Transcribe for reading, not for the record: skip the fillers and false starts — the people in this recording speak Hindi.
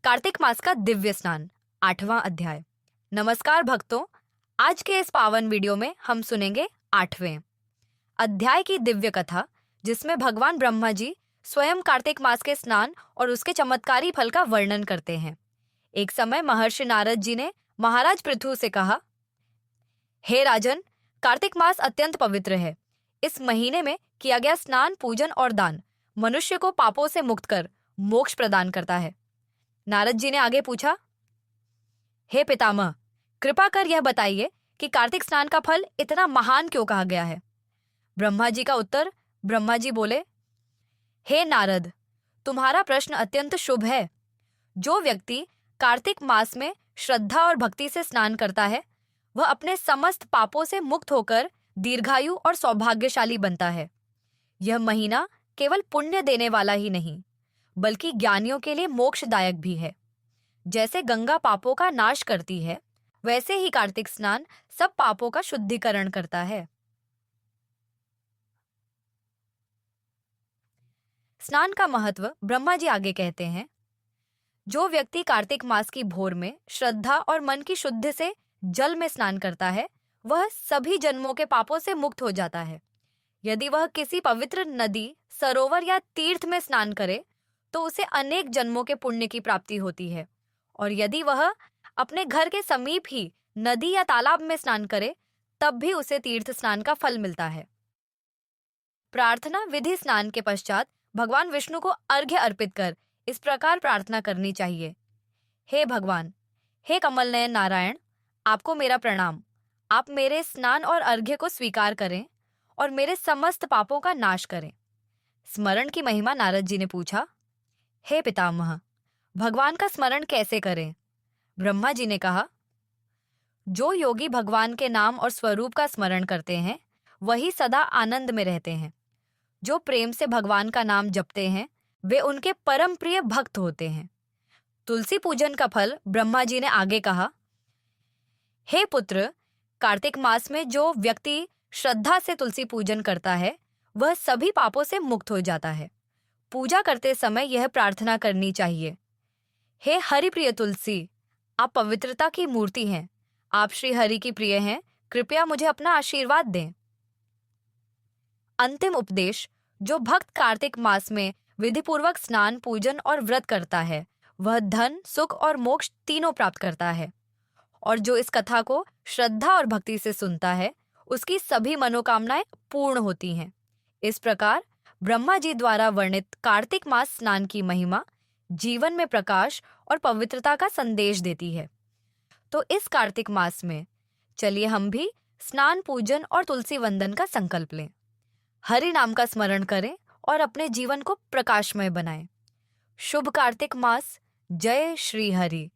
कार्तिक मास का दिव्य स्नान 8वां अध्याय। नमस्कार भक्तों, आज के इस पावन वीडियो में हम सुनेंगे 8वें अध्याय की दिव्य कथा, जिसमें भगवान ब्रह्मा जी स्वयं कार्तिक मास के स्नान और उसके चमत्कारी फल का वर्णन करते हैं। एक समय महर्षि नारद जी ने महाराज पृथु से कहा, हे राजन, कार्तिक मास अत्यंत पवित्र है। इस महीने में किया गया स्नान, पूजन और दान मनुष्य को पापों से मुक्त कर मोक्ष प्रदान करता है। नारद जी ने आगे पूछा, हे पितामह, कृपा कर यह बताइए कि कार्तिक स्नान का फल इतना महान क्यों कहा गया है। ब्रह्मा जी का उत्तर। ब्रह्मा जी बोले, हे नारद, तुम्हारा प्रश्न अत्यंत शुभ है। जो व्यक्ति कार्तिक मास में श्रद्धा और भक्ति से स्नान करता है, वह अपने समस्त पापों से मुक्त होकर दीर्घायु और सौभाग्यशाली बनता है। यह महीना केवल पुण्य देने वाला ही नहीं, बल्कि ज्ञानियों के लिए मोक्षदायक भी है। जैसे गंगा पापों का नाश करती है, वैसे ही कार्तिक स्नान सब पापों का शुद्धिकरण करता है। स्नान का महत्व ब्रह्मा जी आगे कहते हैं, जो व्यक्ति कार्तिक मास की भोर में श्रद्धा और मन की शुद्धि से जल में स्नान करता है, वह सभी जन्मों के पापों से मुक्त हो जाता है। यदि वह किसी पवित्र नदी, सरोवर या तीर्थ में स्नान करे, तो उसे अनेक जन्मों के पुण्य की प्राप्ति होती है। और यदि वह अपने घर के समीप ही नदी या तालाब में स्नान करे, तब भी उसे तीर्थ स्नान का फल मिलता है। प्रार्थना विधि स्नान के पश्चात भगवान विष्णु को अर्घ्य अर्पित कर इस प्रकार प्रार्थना करनी चाहिए, हे भगवान, हे कमल नयन नारायण, आपको मेरा प्रणाम। आप मेरे स्नान और अर्घ्य को स्वीकार करें और मेरे समस्त पापों का नाश करें। स्मरण की महिमा नारद जी ने पूछा, हे पितामह, भगवान का स्मरण कैसे करें। ब्रह्मा जी ने कहा, जो योगी भगवान के नाम और स्वरूप का स्मरण करते हैं, वही सदा आनंद में रहते हैं। जो प्रेम से भगवान का नाम जपते हैं, वे उनके परम प्रिय भक्त होते हैं। तुलसी पूजन का फल ब्रह्मा जी ने आगे कहा, हे पुत्र, कार्तिक मास में जो व्यक्ति श्रद्धा से तुलसी पूजन करता है, वह सभी पापों से मुक्त हो जाता है। पूजा करते समय यह प्रार्थना करनी चाहिए, हे हरि प्रिय तुलसी, आप पवित्रता की मूर्ति हैं। आप श्री हरि की प्रिय हैं, कृपया मुझे अपना आशीर्वाद दें। अंतिम उपदेश, जो भक्त कार्तिक मास में विधिपूर्वक स्नान, पूजन और व्रत करता है, वह धन, सुख और मोक्ष तीनों प्राप्त करता है। और जो इस कथा को श्रद्धा और भक्ति से सुनता है, उसकी सभी मनोकामनाएं पूर्ण होती हैं। इस प्रकार ब्रह्मा जी द्वारा वर्णित कार्तिक मास स्नान की महिमा जीवन में प्रकाश और पवित्रता का संदेश देती है। तो इस कार्तिक मास में चलिए हम भी स्नान, पूजन और तुलसी वंदन का संकल्प लें। हरि नाम का स्मरण करें और अपने जीवन को प्रकाशमय बनाएं। शुभ कार्तिक मास। जय श्री हरि।